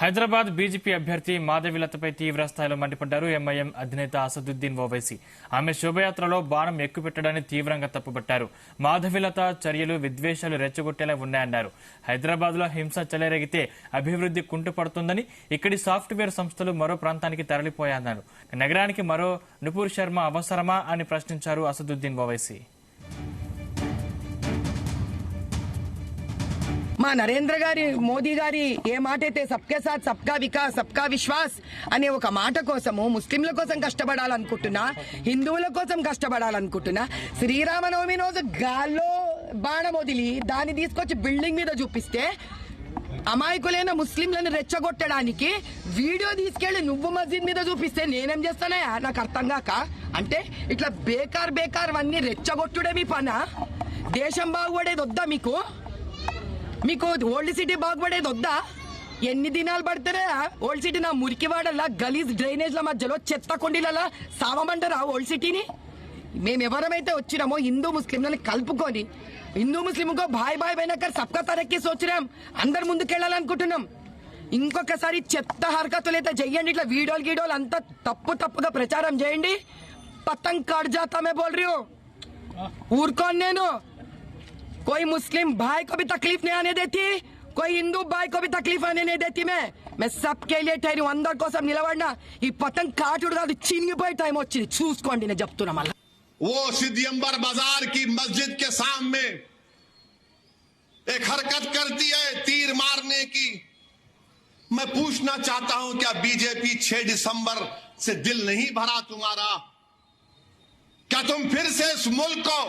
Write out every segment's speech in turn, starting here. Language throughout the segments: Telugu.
హైదరాబాద్ బీజేపీ అభ్యర్థి మాధవిలతపై తీవ్రస్థాయిలో మండిపడ్డారు ఎంఐఎం అధినేత అసదుద్దీన్ ఓవైసీ. ఆమె శోభయాత్రలో బాణం ఎక్కుపెట్టడాన్ని తీవ్రంగా తప్పుపట్టారు. మాధవిలత చర్యలు విద్వేషాలు రెచ్చగొట్టేలా ఉన్నాయన్నారు. హైదరాబాద్ లో హింస చెలరేగితే అభివృద్ధి కుంటుపడుతుందని, ఇక్కడి సాఫ్ట్వేర్ సంస్థలు మరో ప్రాంతానికి తరలిపోయాయన్నారు. నగరానికి మరో నుపూర్ శర్మ అవసరమా అని ప్రశ్నించారు అసదుద్దీన్ ఓవైసీ. మా నరేంద్ర గారి మోదీ గారి ఏ మాట అయితే సబ్కే సాత్ సబ్కా వికాస్ సబ్కా విశ్వాస్ అనే ఒక మాట కోసము ముస్లింల కోసం కష్టపడాలనుకుంటున్నా, హిందువుల కోసం కష్టపడాలనుకుంటున్నా, శ్రీరామనవమి రోజు గాల్లో బాణం వదిలి దాన్ని తీసుకొచ్చి బిల్డింగ్ మీద చూపిస్తే అమాయకులైన ముస్లింలను రెచ్చగొట్టడానికి వీడియో తీసుకెళ్లి నువ్వు మస్జిద్ మీద చూపిస్తే నేనేం చేస్తానా నాకు అర్థం కాక. అంటే ఇట్లా బేకార్ అన్ని రెచ్చగొట్టుడే మీ పనా? దేశం బాగుపడేది వద్దా మీకు? ఓల్డ్ సిటీ బాగుపడేది వద్దా? ఎన్ని దినాలు పడతారా ఓల్డ్ సిటీ? నా మురికివాడల్లా గలీజ్ డ్రైనేజ్ల మధ్యలో చెత్త కొండీలలో సావమంటారా ఓల్డ్ సిటీని? మేమెవరమైతే వచ్చినామో హిందూ ముస్లింలను కలుపుకొని హిందూ ముస్లింకో భాయ్ బైనకర్ సబ్కా తరక్కి సోచరాం, అందరు ముందుకెళ్లాలనుకుంటున్నాం. ఇంకొకసారి చెత్త హరకతులు అయితే చెయ్యండి, ఇట్లా వీడియోలు అంతా తప్పుగా ప్రచారం చేయండి. పతంగ్ కట్ జాతా మే బోల్ రही हूं, ఊరుకోను నేను. कोई मुस्लिम भाई को भी तकलीफ नहीं आने देती, कोई हिंदू भाई को भी तकलीफ आने नहीं देती. मैं सबके लिए ठहरी हूं. अंदर కోసం నిలబడినా ఈ పతంగ్ కాటుడు కాదు, చినిగిపోయే టైం వచ్చింది, చూసుకోండి. నేను చెప్తున్నా మళ్ళా. वो सिद्धियंबर बाजार की मस्जिद के सामने एक हरकत करती है तीर मारने की. मैं पूछना चाहता हूं, क्या बीजेपी 6 दिसंबर से दिल नहीं भरा तुम्हारा? क्या तुम फिर से इस मुल्क को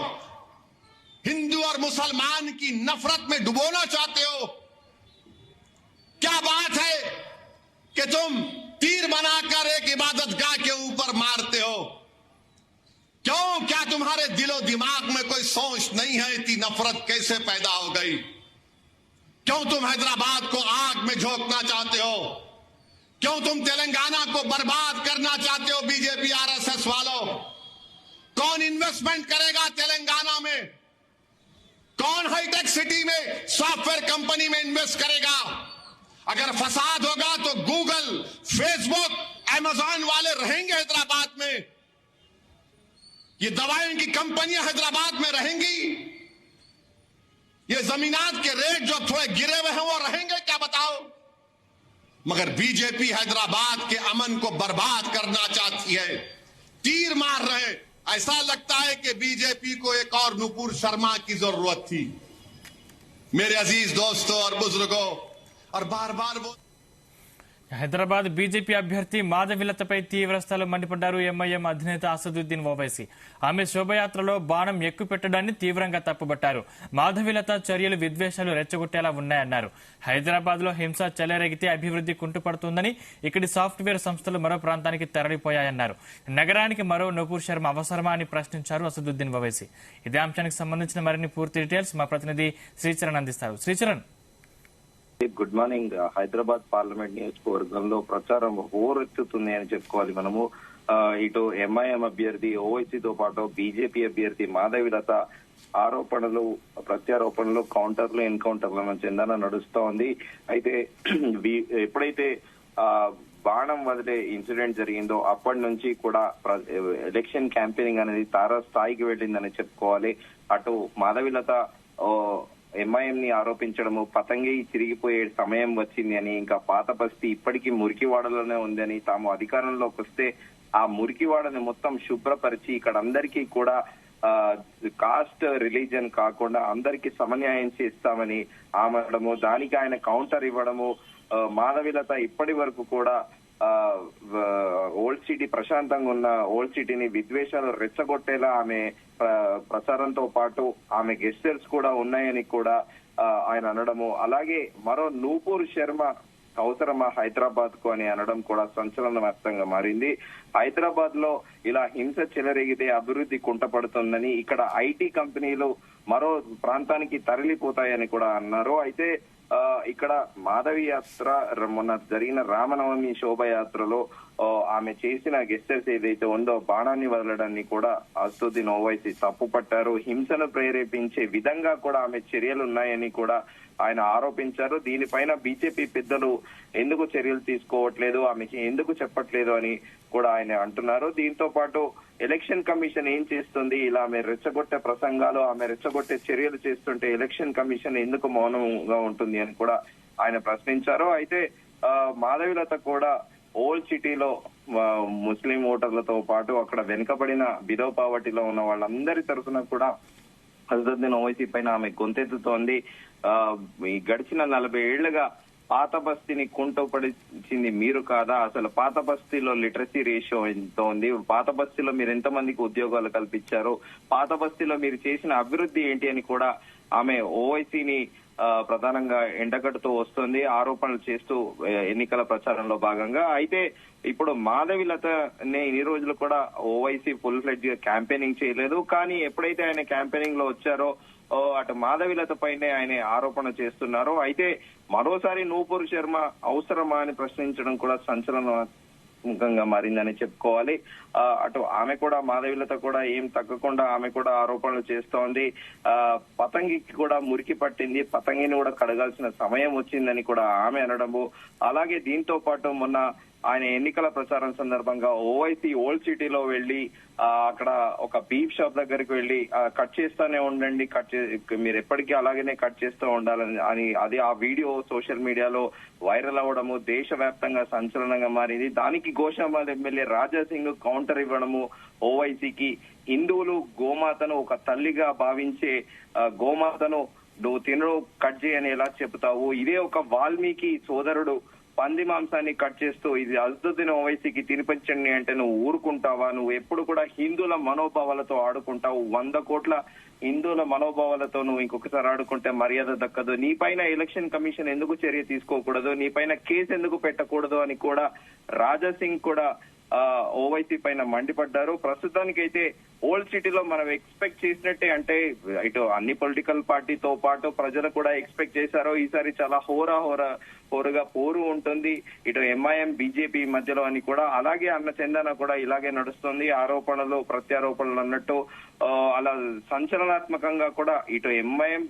हिंदू और मुसलमान की नफरत में डुबोना चाहते हो? क्या बात है कि तुम तीर बनाकर एक इबादतगाह के ऊपर मारते हो? क्यों? क्या तुम्हारे दिलो दिमाग में कोई सोच नहीं है? इतनी नफरत कैसे पैदा हो गई? क्यों तुम हैदराबाद को आग में झोंकना चाहते हो? क्यों तुम तेलंगाना को बर्बाद करना चाहते हो? बीजेपी आरएसएस वालों, कौन इन्वेस्टमेंट करेगा तेलंगाना में? कौन हाईटेक सिटी में सॉफ्टवेयर कंपनी में इन्वेस्ट करेगा? अगर फसाद होगा तो गूगल, फेसबुक, अमेजॉन वाले रहेंगे हैदराबाद में? ये दवाइयों की कंपनियां हैदराबाद में रहेंगी? ये जमीनात के रेट जो थोड़े गिरे हुए हैं वो रहेंगे क्या, बताओ? मगर बीजेपी हैदराबाद के अमन को बर्बाद करना चाहती है, तीर मार रहे. ऐसा लगता है कि बीजेपी को एक और नुपुर शर्मा की जरूरत थी. मेरे अजीज दोस्तों और बुजुर्गों, और बार वो హైదరాబాద్ బీజేపీ అభ్యర్థి మాధవిలతపై తీవ్రస్థాయిలో మండిపడ్డారు ఎంఐఎం అధినేత అసదుద్దీన్ ఓవైసీ. ఆమె శోభయాత్రలో బాణం ఎక్కుపెట్టడాన్ని తీవ్రంగా తప్పుబట్టారు. మాధవిలత చర్యలు విద్వేషాలు రెచ్చగొట్టేలా ఉన్నాయన్నారు. హైదరాబాద్ లో హింస చెలరేగితే అభివృద్ధి కుంటుపడుతుందని, ఇక్కడి సాఫ్ట్వేర్ సంస్థలు మరో ప్రాంతానికి తరలిపోయాయన్నారు. నగరానికి మరో నుపూర్ శర్మ అవసరమా అని ప్రశ్నించారు అసదుద్దీన్ ఓవైసీ. ఇదే అంశానికి సంబంధించిన మరిన్ని పూర్తి డీటెయిల్స్ మా ప్రతినిధి శ్రీచరణ్ అందిస్తారు. Sricharan, good morning. Hyderabad parliament నియోజకవర్గంలో ప్రచారం హోరెత్తుతుంది అని చెప్పుకోవాలి మనము. ఇటు ఎంఐఎం అభ్యర్థి ఓవైసీతో పాటు బీజేపీ అభ్యర్థి మాధవిలత ఆరోపణలు ప్రత్యారోపణలు కౌంటర్లు ఎన్కౌంటర్ల చెందన నడుస్తూ ఉంది. అయితే ఎప్పుడైతే బాణం వదిలే ఇన్సిడెంట్ జరిగిందో అప్పటి నుంచి కూడా ఎలక్షన్ క్యాంపెయినింగ్ అనేది తారా స్థాయికి వెళ్ళిందని చెప్పుకోవాలి. అటు మాధవిలత ఎంఐఎం ని ఆరోపించడము, పతంగి తిరిగిపోయే సమయం వచ్చింది అని, ఇంకా పాత బస్తీ ఇప్పటికీ మురికివాడలోనే ఉందని, తాము అధికారంలోకి వస్తే ఆ మురికివాడని మొత్తం శుభ్రపరిచి ఇక్కడ అందరికీ కూడా కాస్ట్ రిలీజన్ కాకుండా అందరికీ సమన్యాయం చేస్తామని ఆమెడము, దానికి ఆయన కౌంటర్ ఇవ్వడము. మాధవిలత ఇప్పటి వరకు కూడా ఓల్డ్ సిటీ ప్రశాంతంగా ఉన్న ఓల్డ్ సిటీని విద్వేషాలు రెచ్చగొట్టేలా ఆమె ప్రచారంతో పాటు ఆమె గెస్టర్స్ కూడా ఉన్నాయని కూడా ఆయన అనడము. అలాగే మరో నూపూర్ శర్మ అవసరమా హైదరాబాద్ కు అని అనడం కూడా సంచలనాత్మకంగా మారింది. హైదరాబాద్ లో ఇలా హింస చెలరేగితే అభివృద్ధి కుంటపడుతుందని, ఇక్కడ ఐటీ కంపెనీలు మరో ప్రాంతానికి తరలిపోతాయని కూడా అన్నారు. అయితే ఇక్కడ మాధవి యాత్ర మొన్న జరిగిన రామనవమి శోభయాత్రలో ఆమె చేసిన గెస్టర్స్ ఏదైతే ఉందో బాణాన్ని వదలడాన్ని కూడా అసదుద్దీన్ ఓవైసీ తప్పు పట్టారు. హింసను ప్రేరేపించే విధంగా కూడా ఆమె చర్యలు ఉన్నాయని కూడా ఆయన ఆరోపించారు. దీనిపైన బీజేపీ పెద్దలు ఎందుకు చర్యలు తీసుకోవట్లేదు, ఆమెకి ఎందుకు చెప్పట్లేదు అని కూడా ఆయన అంటున్నారు. దీంతో పాటు ఎలక్షన్ కమిషన్ ఏం చేస్తుంది, ఇలా ఆమె రెచ్చగొట్టే ప్రసంగాలు, ఆమె రెచ్చగొట్టే చర్యలు చేస్తుంటే ఎలక్షన్ కమిషన్ ఎందుకు మౌనంగా ఉంటుంది అని కూడా ఆయన ప్రశ్నించారు. అయితే మాధవిలత కూడా ఓల్డ్ సిటీలో ముస్లిం ఓటర్లతో పాటు అక్కడ వెనుకబడిన బిలో పావర్టీలో ఉన్న వాళ్ళందరి తరఫున కూడా అసదుద్దీన్ ఓవైసీ పైన ఆమె గొంతెత్తుతోంది. ఈ గడిచిన 40 ఏళ్లుగా పాత బస్తీని కుంటుపడిచింది మీరు కాదా, అసలు పాత బస్తీలో లిటరసీ రేషియో ఎంత ఉంది, పాత బస్తీలో మీరు ఎంతమందికి ఉద్యోగాలు కల్పించారు, పాత బస్తీలో మీరు చేసిన అభివృద్ధి ఏంటి అని కూడా ఆమె ఓవైసీని ప్రధానంగా ఎండగట్టుతూ వస్తుంది, ఆరోపణలు చేస్తూ ఎన్నికల ప్రచారంలో భాగంగా. అయితే ఇప్పుడు మాధవిలతనే ఇన్ని రోజులు కూడా ఓవైసీ ఫుల్ ఫ్లెడ్జ్ గా క్యాంపెయినింగ్ చేయలేదు. కానీ ఎప్పుడైతే ఆయన క్యాంపెయినింగ్ లో వచ్చారో అటు మాధవిలత పైనే ఆయన ఆరోపణ చేస్తున్నారు. అయితే మరోసారి నూపూర్ శర్మ అవసరమా అని ప్రశ్నించడం కూడా సంచలనంగా మారిందని చెప్పుకోవాలి. అటు ఆమె కూడా మాధవిలత కూడా ఏం తగ్గకుండా ఆమె కూడా ఆరోపణలు చేస్తోంది. పతంగికి కూడా మురికి పట్టింది, పతంగిని కూడా కడగాల్సిన సమయం వచ్చిందని కూడా ఆమె అనడము. అలాగే దీంతో పాటు మొన్న ఆయన ఎన్నికల ప్రచారం సందర్భంగా ఓవైసీ ఓల్డ్ సిటీలో వెళ్లి అక్కడ ఒక బీఫ్ షాప్ దగ్గరికి వెళ్లి కట్ చేస్తానే ఉండండి, మీరు ఎప్పటికీ అలాగనే కట్ చేస్తూ ఉండాలని అని అది ఆ వీడియో సోషల్ మీడియాలో వైరల్ అవ్వడము దేశవ్యాప్తంగా సంచలనంగా మారింది. దానికి గోషాబాద్ ఎమ్మెల్యే రాజా సింగ్ కౌంటర్ ఇవ్వడము ఓవైసీకి. హిందువులు గోమాతను ఒక తల్లిగా భావించే గోమాతను నువ్వు తినడు కట్ చేయని ఎలా చెబుతావు, ఇదే ఒక వాల్మీకి సోదరుడు పంది మాంసాన్ని కట్ చేస్తూ ఇది అసదుద్దీన్ ఓవైసీకి తినిపించండి అంటే నువ్వు ఊరుకుంటావా, నువ్వు ఎప్పుడు కూడా హిందువుల మనోభావాలతో ఆడుకుంటావు, 100 కోట్ల హిందువుల మనోభావాలతో నువ్వు ఇంకొకసారి ఆడుకుంటే మర్యాద దక్కదు, నీ పైన ఎలక్షన్ కమిషన్ ఎందుకు చర్య తీసుకోకూడదు, నీ పైన కేసు ఎందుకు పెట్టకూడదు అని కూడా రాజా సింగ్ కూడా ఓవైసీ పైన మండిపడ్డారు. ప్రస్తుతానికైతే ఓల్డ్ సిటీలో మనం ఎక్స్పెక్ట్ చేసినట్టే, అంటే ఇటు అన్ని పొలిటికల్ పార్టీతో పాటు ప్రజలు కూడా ఎక్స్పెక్ట్ చేశారు ఈసారి చాలా హోరుగా పోరు ఉంటుంది ఇటు ఎంఐఎం బీజేపీ మధ్యలో అని కూడా. అలాగే అన్న చందన కూడా ఇలాగే నడుస్తుంది, ఆరోపణలు ప్రత్యారోపణలు అన్నట్టు అలా సంచలనాత్మకంగా కూడా ఇటు ఎంఐఎం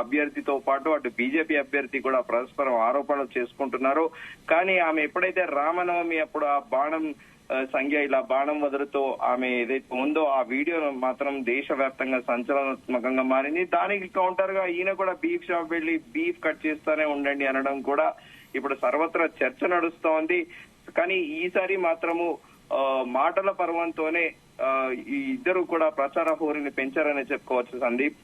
అభ్యర్థితో పాటు అటు బీజేపీ అభ్యర్థి కూడా పరస్పరం ఆరోపణలు చేసుకుంటున్నారు. కానీ ఆమె ఎప్పుడైతే రామనవమి అప్పుడు ఆ బాణం సంఖ్య ఇలా బాణం వదులుతో ఆమె ఏదైతే ఉందో ఆ వీడియో మాత్రం దేశవ్యాప్తంగా సంచలనాత్మకంగా మారింది. దానికి కౌంటర్ గా ఈయన కూడా బీఫ్ షాప్ వెళ్లి బీఫ్ కట్ చేస్తానే ఉండండి అనడం కూడా ఇప్పుడు సర్వత్రా చర్చ నడుస్తోంది. కానీ ఈసారి మాత్రము మాటల పర్వంతోనే ఈ ఇద్దరు కూడా ప్రచార హోరుని పెంచారని చెప్పుకోవచ్చు. సందీప్,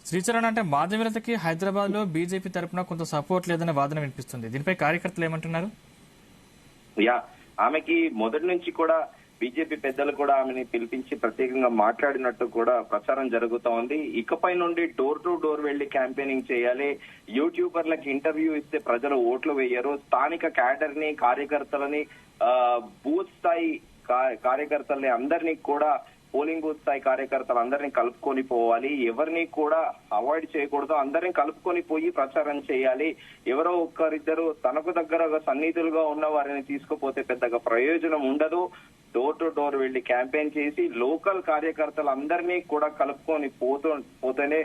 శ్రీచరణ్, అంటే మాధవిలతకి హైదరాబాద్ లో బీజేపీ తరఫున కొంత సపోర్ట్ లేదనే వాదన వినిపిస్తుంది, దీనిపై కార్యకర్తలు ఏమంటున్నారు? ఆమెకి మొదటి నుంచి కూడా బీజేపీ పెద్దలు కూడా ఆమెని పిలిపించి ప్రత్యేకంగా మాట్లాడినట్టు కూడా ప్రచారం జరుగుతూ ఉంది. ఇకపై నుండి డోర్ టు డోర్ వెళ్లి క్యాంపెయినింగ్ చేయాలి, యూట్యూబర్లకు ఇంటర్వ్యూ ఇస్తే ప్రజలు ఓట్లు వేయరు, స్థానిక క్యాడర్ ని కార్యకర్తలని బూత్ స్థాయి కార్యకర్తల్ని అందరినీ కూడా పోలింగ్ బూత్ స్థాయి కార్యకర్తలు అందరినీ కలుపుకొని పోవాలి, ఎవరిని కూడా అవాయిడ్ చేయకూడదు, అందరినీ కలుపుకొని పోయి ప్రచారం చేయాలి. ఎవరో ఒక్కరిద్దరు తనకు దగ్గర సన్నిహితులుగా ఉన్న వారిని తీసుకుపోతే పెద్దగా ప్రయోజనం ఉండదు. డోర్ టు డోర్ వెళ్లి క్యాంపెయిన్ చేసి లోకల్ కార్యకర్తలందరినీ కూడా కలుపుకొని పోతేనే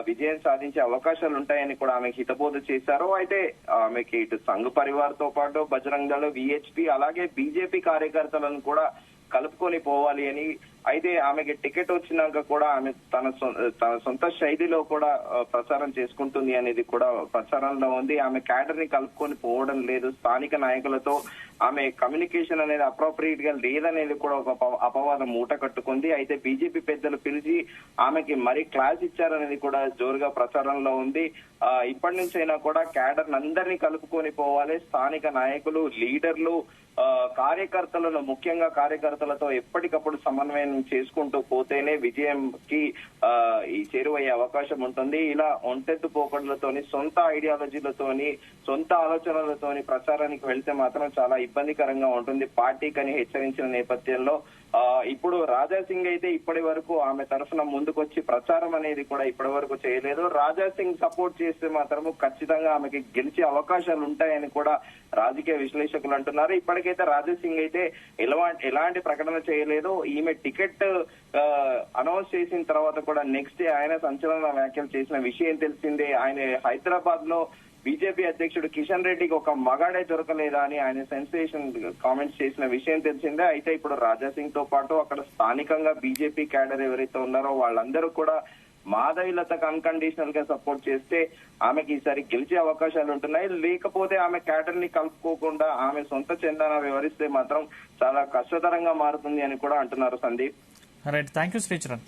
విజయం సాధించే అవకాశాలు ఉంటాయని కూడా ఆమెకి హితబోధ చేశారు. అయితే ఆమెకి ఇటు సంఘ్ పరివార్ తో పాటు బజరంగ్ దళ్, విహెచ్పి అలాగే బీజేపీ కార్యకర్తలను కూడా కలుపుకొని పోవాలి అని. అయితే ఆమెకి టికెట్ వచ్చినాక కూడా ఆమె తన సొంత శైలిలో కూడా ప్రచారం చేసుకుంటుంది అనేది కూడా ప్రచారంలో ఉంది. ఆమె క్యాడర్ ని కలుపుకొని పోవడం లేదు, స్థానిక నాయకులతో ఆమె కమ్యూనికేషన్ అనేది అప్రోప్రియేట్ గా లేదనేది కూడా ఒక అపవాదం మూట కట్టుకుంది. అయితే బీజేపీ పెద్దలు పిలిచి ఆమెకి మరీ క్లాస్ ఇచ్చారనేది కూడా జోరుగా ప్రచారంలో ఉంది. ఇప్పటి నుంచైనా కూడా క్యాడర్ అందరినీ కలుపుకొని పోవాలి, స్థానిక నాయకులు, లీడర్లు, కార్యకర్తలను ముఖ్యంగా కార్యకర్తలతో ఎప్పటికప్పుడు సమన్వయం చేసుకుంటూ పోతేనే విజయంకి ఈ చేరువయ్యే అవకాశం ఉంటుంది. ఇలా ఒంటెత్తు పోకడలతోని, సొంత ఐడియాలజీలతోని, సొంత ఆలోచనలతోని ప్రచారానికి వెళ్తే మాత్రం చాలా ఇబ్బందికరంగా ఉంటుంది పార్టీకి అని హెచ్చరించిన నేపథ్యంలో ఇప్పుడు రాజా సింగ్ అయితే ఇప్పటి వరకు ఆమె తరఫున ముందుకొచ్చి ప్రచారం అనేది కూడా ఇప్పటి వరకు చేయలేదు. రాజా సింగ్ సపోర్ట్ చేస్తే మాత్రము ఖచ్చితంగా ఆమెకి గెలిచే అవకాశాలు ఉంటాయని కూడా రాజకీయ విశ్లేషకులు అంటున్నారు. ఇప్పటికే ఇప్పటికైతే రాజా సింగ్ అయితే ఎలాంటి ప్రకటన చేయలేదు. ఈమె టికెట్ అనౌన్స్ చేసిన తర్వాత కూడా నెక్స్ట్ డే ఆయన సంచలన వ్యాఖ్యలు చేసిన విషయం తెలిసిందే. ఆయన హైదరాబాద్ లో బీజేపీ అధ్యక్షుడు కిషన్ రెడ్డికి ఒక మగాడే దొరకలేదా అని ఆయన సెన్సేషన్ కామెంట్స్ చేసిన విషయం తెలిసిందే. అయితే ఇప్పుడు రాజా సింగ్ తో పాటు అక్కడ స్థానికంగా బీజేపీ క్యాడర్ ఎవరైతే ఉన్నారో వాళ్ళందరూ కూడా మాధవిలతకు అన్కండిషనల్ గా సపోర్ట్ చేస్తే ఆమెకి ఈసారి గెలిచే అవకాశాలు ఉంటున్నాయి. లేకపోతే ఆమె క్యాడర్ ని కలుపుకోకుండా ఆమె సొంత చందాన వ్యవహరిస్తే మాత్రం చాలా కష్టతరంగా మారుతుంది అని కూడా అంటున్నారు Sandeep. Right, thank you Sricharan.